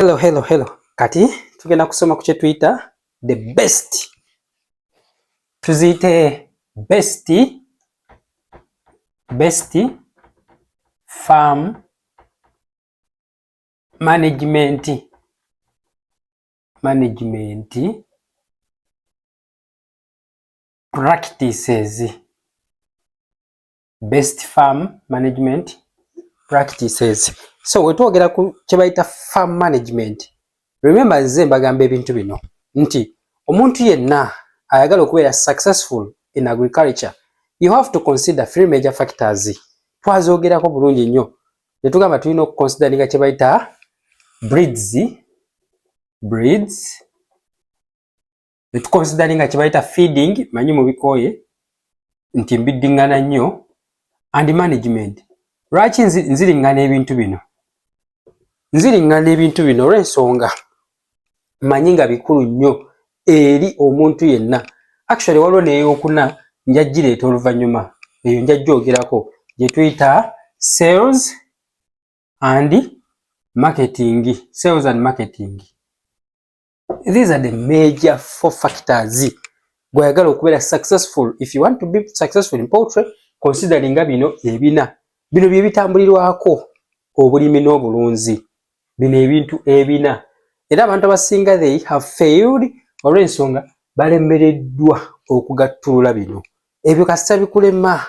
Hello. Kati tugenda kusoma ku kyetuyita the best. Tuziyite best farm management practices. Best farm management practices. So wetwogera ku kyebayita farm management, remember nze mbagamba ebintu bino nti omuntu yenna ayagala okubeera successful in agriculture, you have to consider three major factors. Twazoogerako bulungi nnyo ne tugamba tulina okuconsideringa kyebayita breeds, ne tuconsideringa kyebayita feeding, manyi mu bikooye nti mbiddiŋŋana nnyo, and management. Lwaki nziriŋŋana ebintu bino? Nziriŋŋana ebintu bino olw'ensonga mmanyi nga bikulu nnyo eri omuntu yenna. Actually waliwo n'eyookuna nja gireeta oluvannyuma, eyo nja gyogerako, gye tuyita sales and marketing. These are the major four factors gw'ayagala okubeera successful. If you want to be successful in poultry, consideringa bino ebina. Bino bye bitambulirwako obulimi n'obulunzi. Bino ebintu ebina. Era abantu abasinga they have failed olw'ensonga balemereddwa okugattulula bino. Ebyo kasita bikulema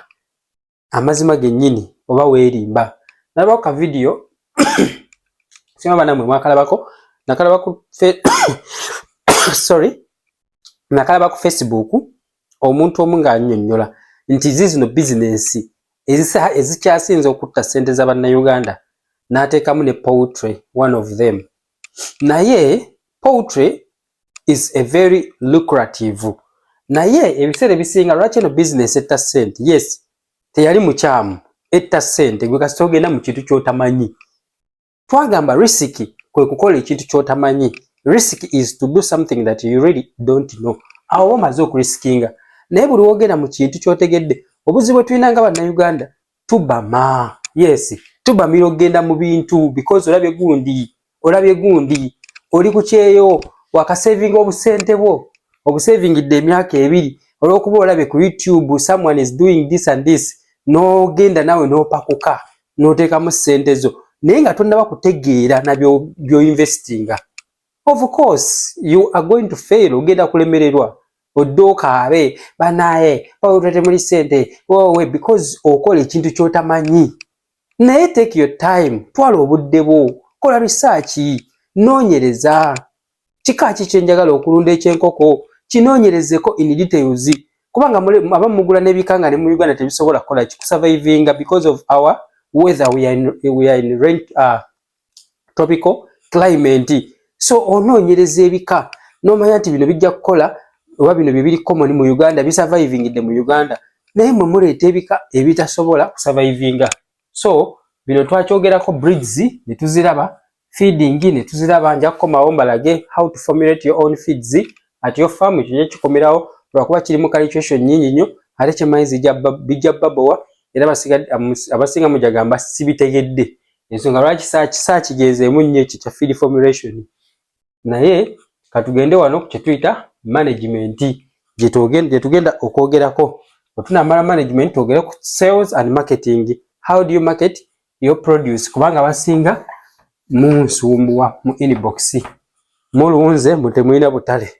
amazima gennyini oba weerimba. Nalabako ka video singa banammwe mwakalabako, nakalaba ku Facebook, omuntu omu ng'annyonnyola nti zino bizinesi ezikyasinze okutta ssente z'Abannayuganda, n'ateekamu ne poultry one of them. Naye poultry is a very lucrative. Naye ebiseera ebisinga lwaki eno bizinesi etta ssente? Yes, teyali mukyamu, etta ssente gwe kasita ogenda mu kintu ky'otamanyi. Twagamba risk kwe kukola ekintu ky'otamanyi. Risk is to do something that you really don't know. Awo omaze okuriskinga. Naye buli wogenda mu kintu ky'otegedde, obuzibu bwe tulina nga Bannayuganda tubama. Yes, tubamira ogenda mu bintu because olabye gundi oli ku kyeyo wakasavinga obusente bwo, obusavingidde emyaka 2 olw'okuba olabye ku YouTube someone is doing this and this, n'ogenda nawe n'opakuka n'oteekamu ssente zo naye nga tonnaba kutegeera nabyo by'oinvestinga. Of course you are going to fail, ogenda kulemererwa. Odde okaabe banaye olwete muli ssente wowe because okola ekintu ky'otamanyi. Naye take your time, twala obudde bwo, kola research, noonyereza. Kika ki kye njagala okulunda ekyenkoko, kinoonyerezeko in details. Kubanga abamu mugula n'ebikanga ne mu Uganda tebisobola kukola survivinga because of our weather. We are in tropical climate. So onoonyereza ebika n'omanya nti bino bijja kukola oba bino bye biri common mu Uganda, bisurvivingidde mu Uganda, naye mwe muleeta ebika ebitasobola kusurvivinga. So bino twakyogerako breeds ne tuziraba, feeding ne tuziraba, nja kukomawo mbalage how to formulate your own feeds at your farm. Ekyo nja kikomerawo lwakuba kirimu calculation nnyingi nnyo ate kyemanyi bijja babowa era abasinga mujagamba sibitegedde. Ensonga lwaki saakigezeemu nnyo ekyo kya feed formulation. Naye katugende wano kye tuyita management gye tugenda okwogerako. Otunamala management twogere ku sales and marketing. How do you market your produce? Kubanga abasinga munsumbuwa mu inbox, mulunze mutemulina butale.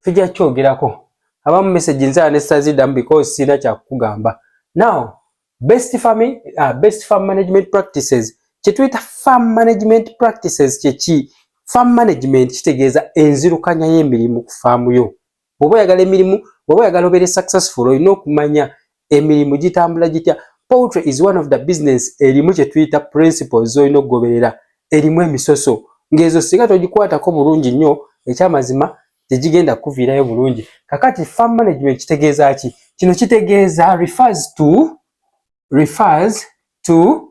Tujja kyogerako. Abamu message nzala ne saziddamu because sina kyakugamba. Now, best farm management practices. Kye tuyita farm management practices kyeki? Farm management kitegeeza enzirukanya y'emirimu ku faamu yo. Bw'oba oyagala emirimu, bw'oba oyagala obeere successful, olina okumanya emirimu gitambula gitya. Poultry is one of the business erimu kye tuyita principles olina okugoberera, erimu emisoso. Ng'ezo singa togikwatako bulungi nnyo, ekyamazima tegigenda kuviirayo bulungi. Kakati farm management kitegeeza ki? Kino kitegeeza refers to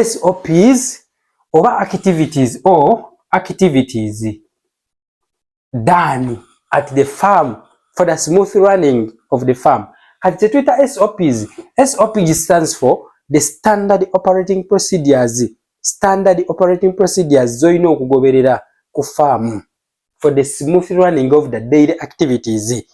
SOPs oba activities done at the farm for the smooth running of the farm. Kati tetuyita SOPs stands for the standard operating procedures standard operating procedures zoyina okugoberera ku farm for the smooth running of the daily activities.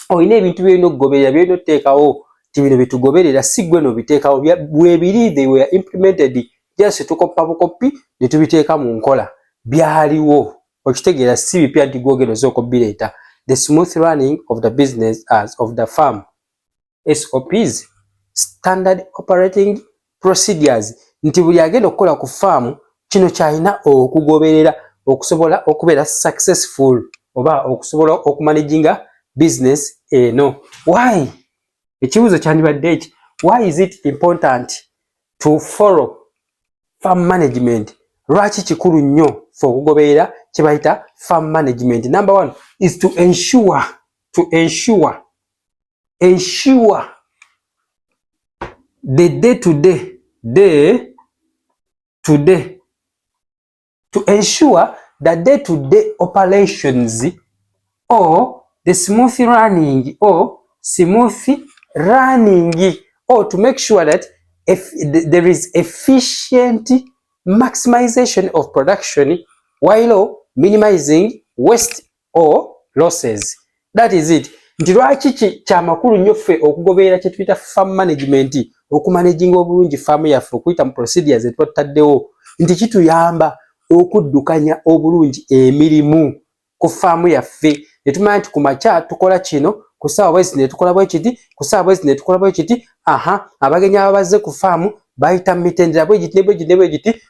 Oyina ebintu byolina okugoberera byolina oteekawo ti bino bitugoberera si gwe nobiteekawo webiri they were implemented just tukoppa bukopi ne tubiteeka mu nkola byaliwo okitegeera si bipya nti gwogero z'okubireeta. The smooth running of the business as of the farm SOPs standard operating procedures nti buli agenda okukola ku farm kino kyalina okugoberera okusobola okubeera successful oba okusobola okumanaginga business eno. Why? Ekibuuzo kyandibadde eki. Why is it important to follow farm management? Lwaki kikulu nnyo for okugoberera kye bayita farm management? Number one is to ensure the day-to-day to ensure the day-to-day operations or the smooth running or to make sure that if there is efficient maximization of production while minimizing waste or losses. That is it. Nti lwaki kyamakulu nnyo ffe okugoberera kye tuyita farm management okumanaginga obulungi farm yaffe okuyita mu procedures etuba tutaddewo nti kituyamba okuddukanya obulungi emirimu ku farm yaffe. Netumanya nti ku makya tukola kino, ku ssaawa bwezi ne tukola bwe kiti, ku ssaawa bwezi ne tukola bwe kiti. Abagenyi abazze ku farm bayita mitendera bwe giti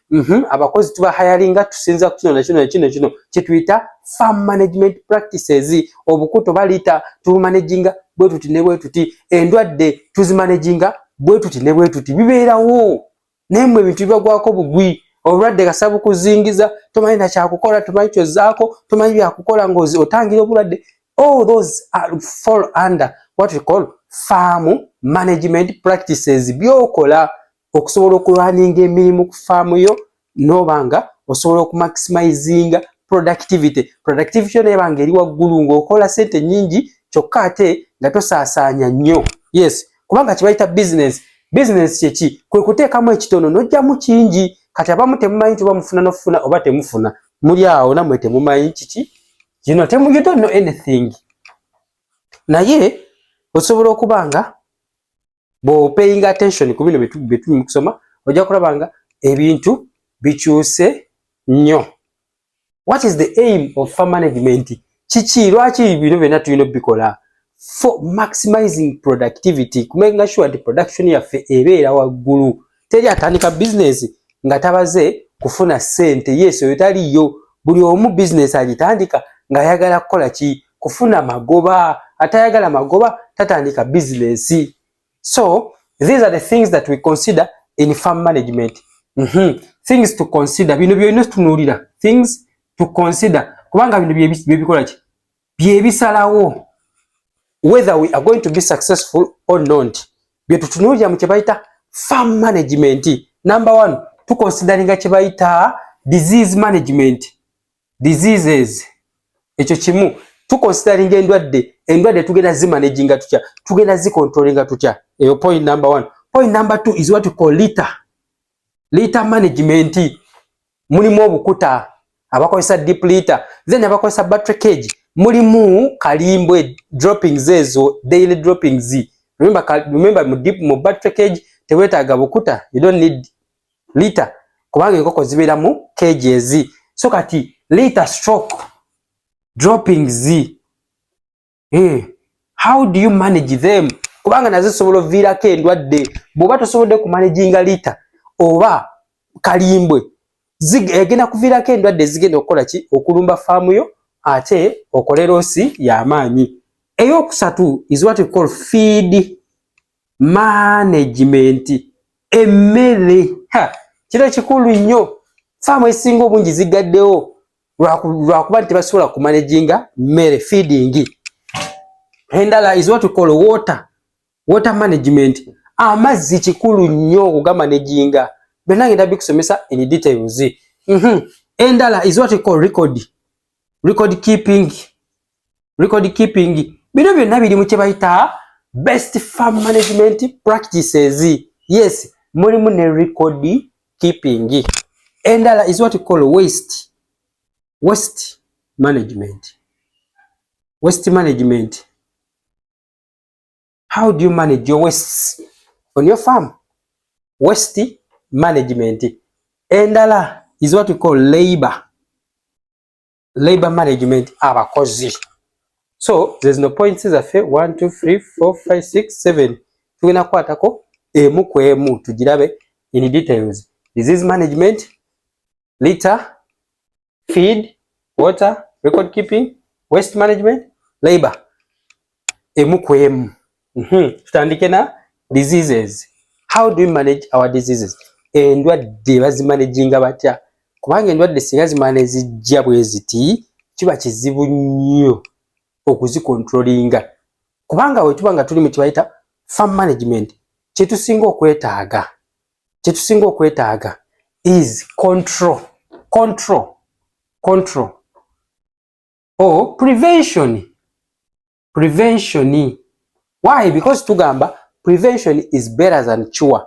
abakozi tuba hiringa tusinza ku kino kye tuyita farm management practices. Obukuto balita tubumanaginga bwe tuti ne bwe tuti, endwadde tuzimanaginga bwe tuti ne bwe tuti. Bibeerawo naye mmwe ebintu bibagwako bugwi. Obulwadde kasabu kuzingiza, tomanyi na kyakukola, tomanyi kyozzaako, tomanyi byakukola ngozi otangira obulwadde. All those fall under what we call farm management practices. Byokola okusobola okulwaninga emirimu ku farm yo nobanga osobola okumaximizinga productivity neba eri waggulu ng'okola sente nnyingi kyokka ate nga tosaasaanya nnyo. Yes, kubanga kibayita business kyeki kwe kuteekamu ekitono n'ojjamu kingi. Kati abamu temumanyi tuba mufuna nofuna oba temufuna, muli awo nammwe temumanyi kiki you don't know anything. Naye osobola okubanga bw'opaying attention ku bino betuli mu kusoma ojja kulabanga ebintu bikyuse nnyo. What is the aim of farm management? Kiki lwaki bino byonna tulina obikola? For maximizing productivity, kumenga sure nti production yaffe ebeera waggulu. Teri atandika business nga tabaze kufuna sente. Yes, oyo taliyo. Buli omu business agitandika nga ayagala kukola ki? Kufuna magoba. Atayagala magoba tatandika business. So these are the things that we consider in farm management. Things to consider. Bino byonna tunuulira. Things to consider. Kubanga bino byebikola ki? Byebisalawo whether we are going to be successful or not. Byetutunuulira mu kye bayita farm management. Number one, tukonsideringa kye bayita disease management. Diseases. Ekyo kimu. Tukonsideringa endwadde tugenda zimanaginga tutya, tugenda zicontrollinga tutya. Eyo point number one. Point number two is what we call litter management. Mulimu obukuta abakozesa deep litter, then abakozesa battery cage. Mulimu kalimbwe droppings ezo, daily droppings. Remember mu battery cage tewetaaga bukuta, you don't need litter kubanga enkoko zibeera mu cages. So kati litter stroke droppings, how do you manage them? Kubanga nazo zisobola oviirako endwadde. Bw'oba tosobodde kumanaginga litter oba kalimbwe egenda kuviirako endwadde zigenda okukola ki? Okulumba faamu yo ate okole loosi y'amaanyi. Ey'okusatu is what we call feed management. Emmere. Kino kikulu nnyo. Faamu esinga obungi zigaddewo lwakuba nti tebasobola kumanaginga mmere, feeding. Endala is what we call water management. Amazzi kikulu nnyo okugamanaginga. Byonna ngenda bikusomesa in details. Endala is what we call record keeping. Bino byonna biri mu kye bayita best farm management practices. Yes, mulimu ne record keeping. Endala is what we call waste management. Waste management. How do you manage your wastes on your farm? Waste management. Endala is what we call labor management. Abakozi. So there's no point says 1 2 3 4 5 6 7. Tugenda kwatako emu ku emu tugirabe in details. Disease management, litter, feed, water, record keeping, waste management, labor. Emu ku emu. Tutandike na diseases. How do we manage our diseases? Endwadde bazimanaging batya? Kubanga endwadde singa zimanagijja bwe ziti kiba kizibu nnyo okuzikontrolinga. Kubanga we tuba nga tuli mu kibayita farm management, kyetusinga okwetaaga is control or prevention. Why? Because tugamba prevention is better than cure.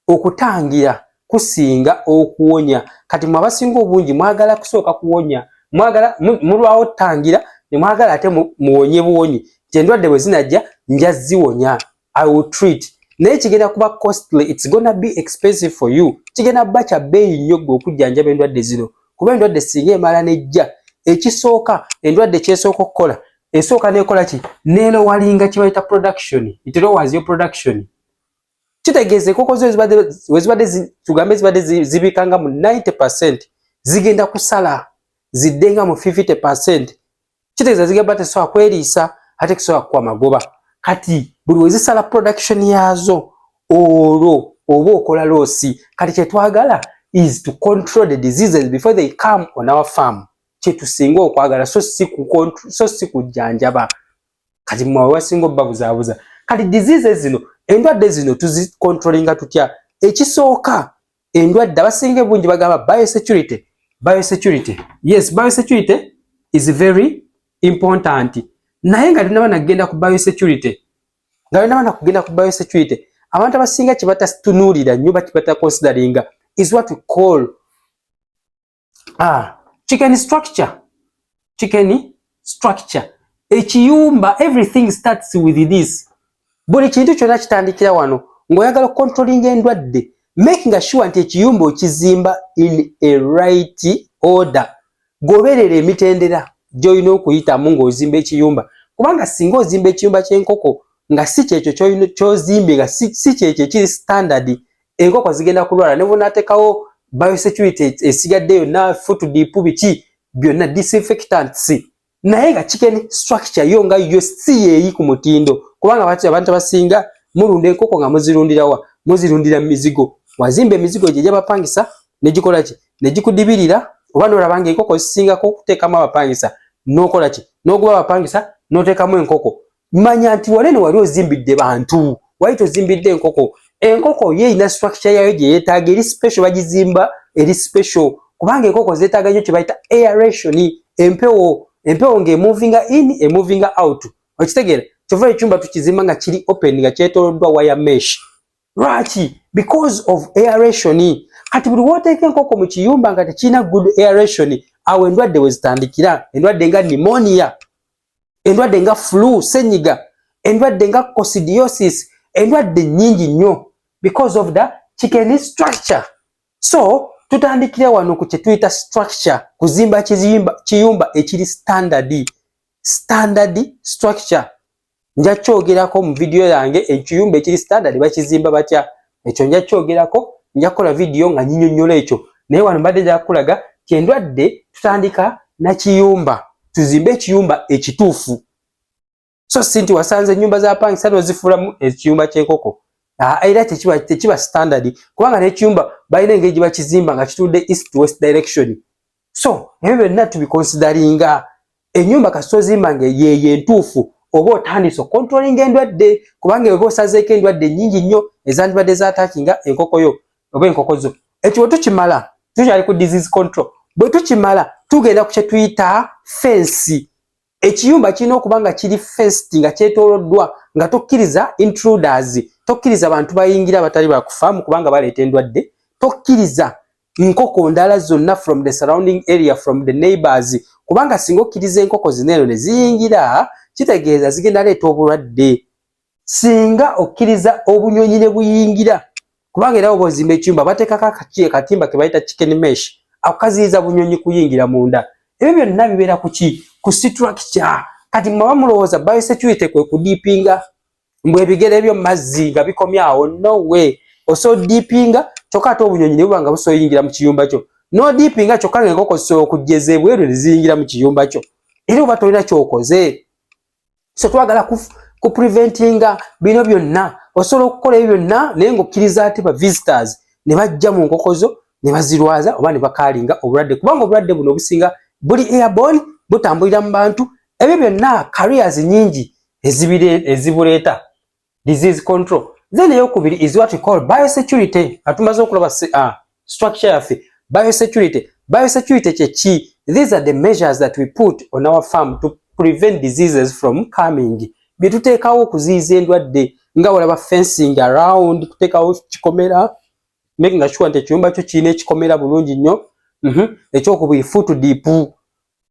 Okutangira kusinga okuwonya. Kati mwabasinga obungi mwagala kusooka kuwonya, mwagala mulwawo tangira ne mwagala ate muwonye buwonyi. Endwadde bwe zinajja nja ziwonya. I will treat. Naye kigenda kuba costly, it's gonna be expensive for you. Kigenda kuba kya bbeeyi nnyo gwe okujjanjaba endwadde zino. Kuba endwadde singa emala nejja, ekisooka endwadde kyesooka okukola esooka nekola ki? Nelowalinga kibayita production. It lowers your production. Kitegeeze enkoko zo tugambe zibadde zibikanga mu 90%, zigenda kusala ziddenga mu 50%. Kitegeeza zigamba tesobola kweriisa ate kusobola kukuwa magoba. Kati buli wezisala production yazo olwo oba okola loosi. Kati kyetwagala is to control the diseases before they come on our farm. Kyetusinga okwagala so si kujjanjaba. Kati mwawe wasinga obabuzaabuza. Kati diseases zino, endwadde zino tuzicontrollinga tutya? Ekisooka endwadde abasinga bungi bagamba biosecurity. Yes, biosecurity is very important. Naye nga tunaba nagenda ku biosecurity. Abantu abasinga kibatatunulira nnyo bakibata consideringa is what we call chicken structure. Ekiyumba, everything starts with this. Buli kintu kyonna kitandikira wano. Ng'oyagala controlling endwadde, making sure nti ekiyumba okizimba in a right order. Goberera emitendera gy'olina okuyitamu ng'ozimba ekiyumba. Kubanga singa ozimba ekiyumba ky'enkoko nga si kyekyo ky'ozimbe nga si kyekyo kiri standard, enkoko zigenda kulwala. Ne bunaateekawo biosecurity esigadde yonna, foot dip biki byonna disinfectants. Naye nga chicken structure yo nga yo si yeeyi ku mutindo. Kubanga abantu abasinga mulunda enkoko nga muzirundira mizigo. Wazimba emizigo gye gy'abapangisa ne gikola ki? Ne gikudibirira. Oba n'olabanga enkoko zisingako okuteekamu abapangisa n'okola ki? N'oguba abapangisa n'oteekamu enkoko. Manya nti wanene wali ozimbidde bantu, wali tozimbidde enkoko. Enkoko ye ina structure yayo gye yeetaaga, eri special, bagizimba eri special. Kubanga enkoko zeetaaga nnyo kye bayita aeration, empewo ng'emovinga in, emovinga out. Okitegeera? Kyova ekyumba tukizimba nga kiri open nga kyetooloddwa wire mesh. Lwaki? Because of aeration. Kati buli wooteeka enkoko mu kiyumba nga tekirina good aeration, awo endwadde we zitandikira. Endwadde nga pneumonia, endwadde nga flu, senyiga, endwadde nga coccidiosis, endwadde nnyingi nnyo because of the chicken structure. So tutandikira wano ku kye tuyita structure, kuzimba kiyumba ekiri standard structure. Nja kyogerako mu video yange ekiyumba ekiri standard bakizimba batya. Ekyo nja kyogerako, nja kola video nga nyinyonnyola ekyo. Naye wano mbadde nja kulaga ti endwadde tutandika na kiyumba, tuzimbe ekiyumba ekituufu. So si nti wasanze ennyumba z'abapangisa n'ozifuulamu ekiyumba ky'enkoko. Era tekiba standard, kubanga n'ekiyumba balina engeri gye bakizimba nga kitudde east to west direction. So ebyo byonna tubikonsideringa. Ennyumba kasita ozimba nga yeeyo entuufu, oba otandise okontrolinga endwadde, kubanga oba osazeeko endwadde nnyingi nnyo ezandibadde zaataakinga enkoko yo oba enkoko zo. Ekyo bwe tukimala, tukyali ku disease control, bwe tukimala tugenda ku kye tuyita fence. Ekiyumba kirina okuba nga kiri fenced, nga kyetooloddwa, nga tokkiriza intruders, tokkiriza bantu bayingira abatali bakufaamu kubanga baleeta endwadde, tokkiriza nkoko ndala zonna from the surrounding area, from the neighbors. Kubanga singa okkiriza enkoko zineeno ne ziyingira, kitegeeza zigenda leeta obulwadde. Singa okkiriza obunyonyi ne buyingira, kubanga era obozimba ekyumba bateekako akatimba ke bayita chicken mesh, akaziyiza bunyonyi kuyingira munda. Ebyo byonna bibeera ku ki? Ku structure. Kati mwaba mulowooza biosecurity kwe kudiipinga mbwe ebigere ebyo mazzi nga bikomyawo? No way. Osobola diipinga kyokka ate obunyonyi ne buba nga busobola yingira mu kiyumba kyo. No diipinga kyokka ng'enkoko zisobola okujjeza ebweru ne ziyingira mu kiyumba kyo. Era oba tolina ky'okoze. So twagala ku preventinga bino byonna. Osobola okukola ebyo byonna naye ng'okkiriza ate ba visitors ne bajja mu nkoko zo ne bazirwaza oba ne bakaalinga obulwadde. Kubanga obulwadde buno obusinga buli airborne, butambulira mu bantu. Ebyo byonna careers nyingi ezibuleeta. Disease control. Then eyokubiri is what we call biosecurity. Atumaze okulaba structure yaffe. Biosecurity. Biosecurity ki? These are the measures that we put on our farm to prevent diseases from coming. Byetuteekawo okuziyiza endwadde nga walaba fencing around, kuteekawo kikomera, making sure nti ekiyumba kyo kirina ekikomera bulungi nnyo. Ekyokubiri foot deep.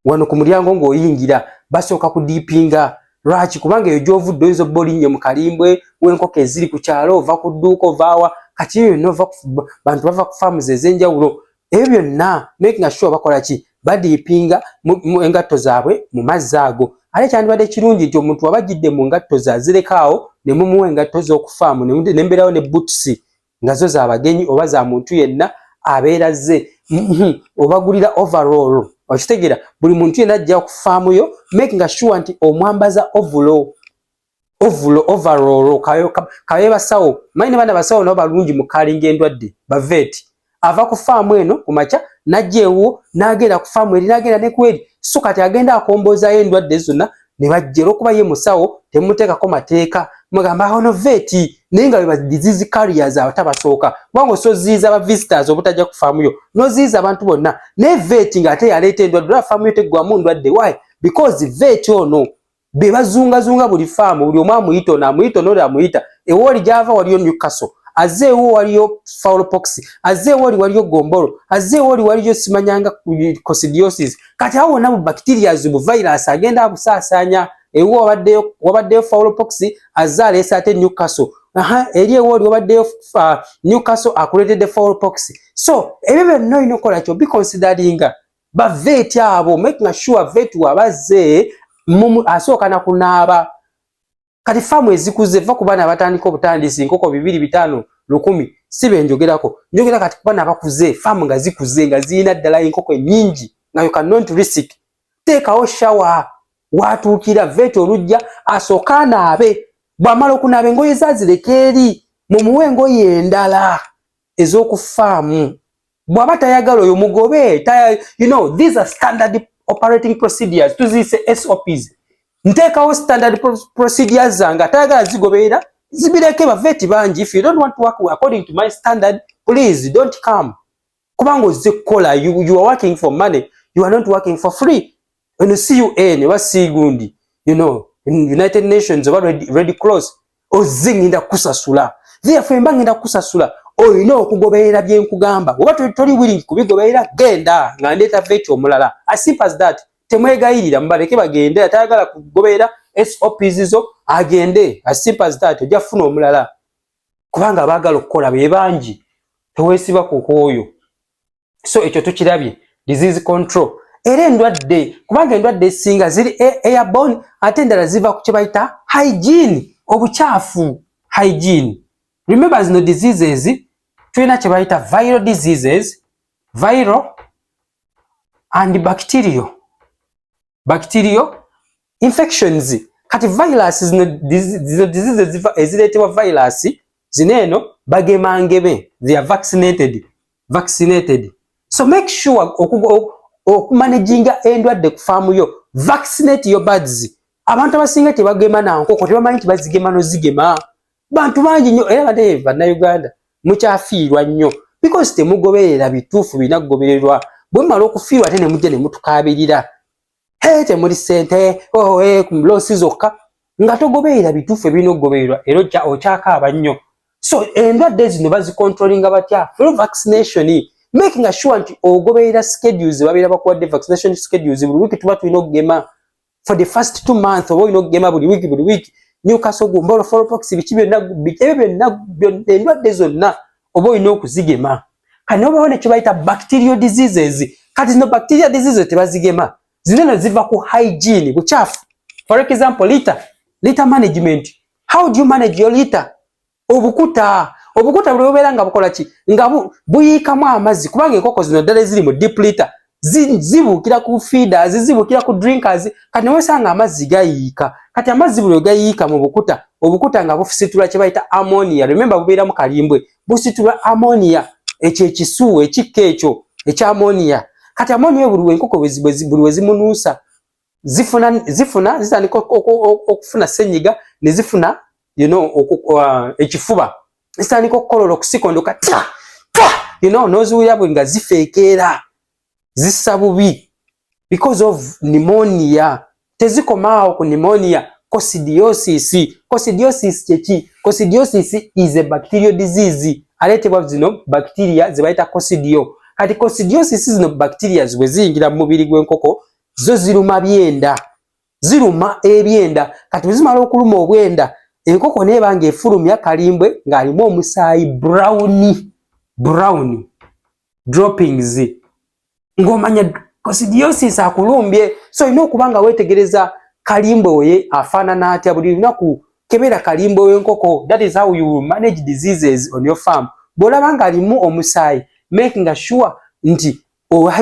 Wano ku mulyango ng'oyingira basooka kudiipinga. Lwaki? Kubanga eyo gy'ovudde oyinza obba olinnye mu kalimbwe w'enkoko eziri ku kyalo, ova ku dduuka ovaawa, kati ebyo byonna bantu bava ku faamu ez'enjawulo. Ebyo byonna making sure bakola ki? Badiipinga mu engatto zaabwe mu mazzi ago. Ate kyandibadde kirungi nti omuntu wabagidde mu ngatto ze azirekawo ne mumuwa engatto z'okufaamu nembeerawo ne bootusi nga zo z'abagenyi oba za muntu yenna abeera ze. Obagulira overall. Okitegeera buli muntu yenna ajja okufaamu yo making sure nti omwambaza overall kabe basawo. Manyi bana basawo nabo balungi mu kaalinga endwadde baveeti. Ava ku faamu eno ku makya n'ajja ewo n'agenda ku faamu eri n'agenda ne kweri. So kati agenda akomboozayo endwadde zonna ne bajja olw'okuba ye musawo temuteekako mateeka. Mugamba ono veeti naye nga beba disease carriers abatabasooka. Kubanga osoziyiza aba visitors obutajja ku faamu yo n'oziyiza abantu bonna. Naye veeti ng'ate yaleeta endwadde olwa faamu yo teggwamu ndwadde. Why? Because veeti ono be bazungazunga buli faamu, buli omu amuyita ono amuyita ono oli amuyita. Ewooli gy'ava waliyo Newcastle, azze ewo waliyo fowlpox, azze ewo waliyo gombolo, azze ewo waliyo simanyanga coccidiosis. Kati awo wonna bu bacterias bu virus agenda abusaasaanya. Ewo wabaddeyo fowlpox azze aleese ate Newcastle. Eri ewo wabaddeyo Newcastle akuleetedde fowlpox. So ebyo byonna olina okukola kyo be consideringa baveeti abo, making sure veeti wabazze asooka na kunaaba. Kati faamu ezikuze va ku baana abatandika obutandisi nkoko 2, 5, 10 si be njogerako. Njogera kati ku baana abakuze, faamu nga zikuze nga ziyina ddala enkoko ennyingi nga you cannot risk. Teekawo shawa watuukira veeti olujja asooka anaabe. Bw'amala okunaaba engoye zazireka eri mumuwe engoye endala ez'okufaamu. Bw'aba tayagala oyo mugobe. You know, these are standard operating procedures. Tuziyise SOPs. Nteekawo standard procedures zange atayagala zigoberera zibireke baveeti bangi. If you don't want to work according to my standard, please don't come. Kubanga ozze kukola, you are working for money, you are not working for free. When you see UN oba Sigundi, you know, in United Nations oba Red Cross, ozze ngenda kusasula. Therefore mba ngenda kusasula. Olina okugoberera bye nkugamba. Oba toli willing kubigoberera, genda nga ndeeta veeti omulala. As simple as that. Temwegayirira mbaleke bagende, atayagala kugoberera SOPs zo agende. As simple as that. Ojja kufuna omulala. Kubanga abaagala okukola be bangi. Teweesiba ku kwoyo. So ekyo tukirabye. Disease control. Era endwadde, kubanga endwadde esinga ziri airborne ate endala ziva ku kye bayita hygiene, obukyafu. Hygiene. Remember zino diseases tulina kye bayita viral diseases, viral and bacterial infections. Kati virus zino diseases ezireetebwa virus zineeno bagemangebe, they are vaccinated. So make sure okumanaginga endwadde ku faamu yo, vaccinate your birds. Abantu abasinga tebagema na nkoko tebamanyi nti bazigema nozigema. Bantu bangi nnyo era bade bannayuganda mukyafiirwa nnyo because temugoberera bituufu bina kugobererwa. Bwe mmala okufiirwa ate ne mujja ne mutukaabirira. Temuli ssente, ku loosi zokka nga togoberera bituufu ebirina okugobererwa era okyakaaba nnyo. So endwadde zino bazikontrolinga batya? Through vaccination. making sure nti ogoberera schedules babira bakuwadde vaccination schedules buli week tuba tulina okugema for the first 2 months oba olina okugema buli week Newcastle gumbolo foropox bikibe endwadde zonna oba olina okuzigema kati obawo ne kibayita bacterial diseases kati zino bacterial diseases tebazigema zino ziva ku hygiene buchafu for example litter management how do you manage your litter obukuta buli obeera nga bukola ki nga buyiikamu amazzi kubanga enkoko zino ddala ziri mu deep litter zibuukira ku feeders zibuukira ku drinkers kati newesanga amazzi gayiika kati amazzi buli gayiika mu obukuta nga bufusitula kye bayita ammonia remember bubeera mu kalimbwe busitula ammonia ekyo ekisu ekikka ekyo ekya ammonia kati ammonia buli enkoko buli wezimunuusa zifuna zitandika okufuna senyiga ne zifuna ekifuba zitandika okukolola okusikondoka noziwulira bwe nga zifeekeera zissa bubi because of pneumonia tezikomaawo ku pneumonia coccidiosis kyeki coccidiosis is a bacterial disease aleetebwa zino bacteria zebayita coccidio kati coccidiosis zino bacteria bwe ziyingira mu mubiri gw'enkoko zo ziruma ebyenda kati bwe zimala okuluma obwenda enkoko neeba ng'efulumya kalimbwe ng'alimu omusaayi brown droppings ng'omanya coccidiosis akulumbye so olina okuba nga weetegereza kalimbwe oye afaanana atya buli lunaku kebera kalimbwe w'enkoko that is how you manage diseases on your farm bw'olaba ng'alimu omusaayi making sure nti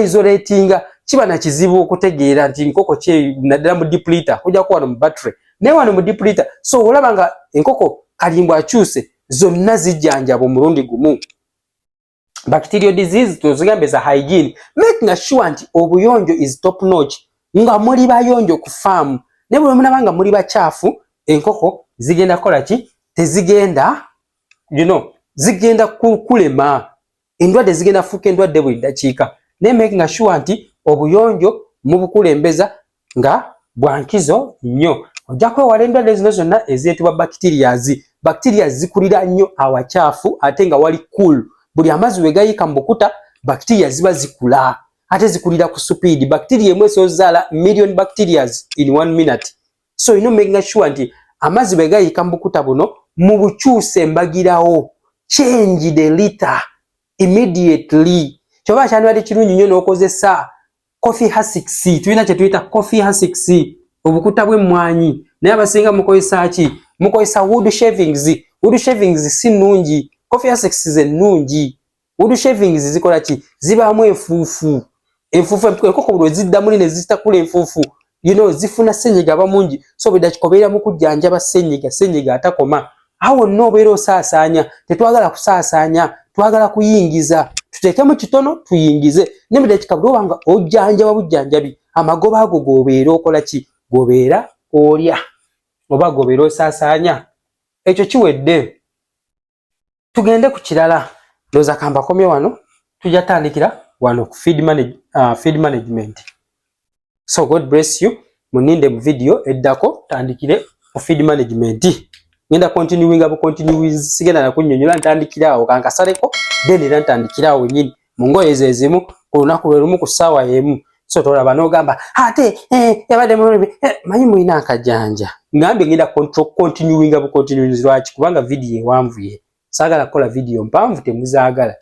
isolatinga kiba na kizibu okutegeera nti nkoko naddala mu deep litter kujja kuwano mu battery naye wano mu deep litter so olaba nga enkoko kalimbwe akyuse zonna zijjanjaba omulundi gumu bacterial disease tozigambe za hygiene making sure nti obuyonjo is top notch nga muli bayonjo ku farm ne bwe munaba nga muli bakyafu enkoko zigenda kola ki tezigenda zigenda kulema endwadde zigenda fuuka endwadde buli ddakiika ne making sure nti obuyonjo mubukulembeza nga bwankizo nnyo ojja kwewala endwadde zino zonna eziyitibwa bacteria zikulira nnyo awakyafu ate nga wali cool buli amazzi we gayiika mu bukuta bacteria ziba zikula ate zikulira ku speed bacteria emwe esozaala million bacterias in 1 minute so making sure nti amazzi we gayiika mu bukuta buno mu bukyuse mbagirawo change the litter immediately kyoba kyandibadde kirungi nnyo n'okozesa coffee huskis tulina kye tuyita coffee huskis obukuta bw'emmwanyi naye abasinga mukozesa ki mukozesa wood shavings si nnungi coffee husks ennungi wood shavings zikola ki zibaamu enfuufu enkoko buli weziddamu ne zitakula enfuufu zifuna senyiga bamungi so bwedakikobeera mu kujjanjaba senyiga atakoma awo nno obeera osaasaanya tetwagala kusaasaanya twagala kuyingiza tuteekemu kitono tuyingize ne bwedakika buli obanga ojjanjaba bujjanjabi amagoba ago g'obeera okola ki g'obeera olya oba g'obeera osaasaanya ekyo kiwedde tugende ku kirala ndowooza kambakomye wano tujja tandikira wano ku feed management so God bless you muninde mu video eddako tandikire ku feed management ngenda sigenda nakunnyonnyola ntandikira awo kankasaleko then era ntandikira awo nyini mu ngoye ezezimu ku lunaku lwe lumu ku ssaawa y'emu so tolaba n'ogamba ate yabadde manyi mulina akajanja ngambye ngenda continuing lwaki kubanga video ewanvuye saagala kukola video mpanvu temuzaagala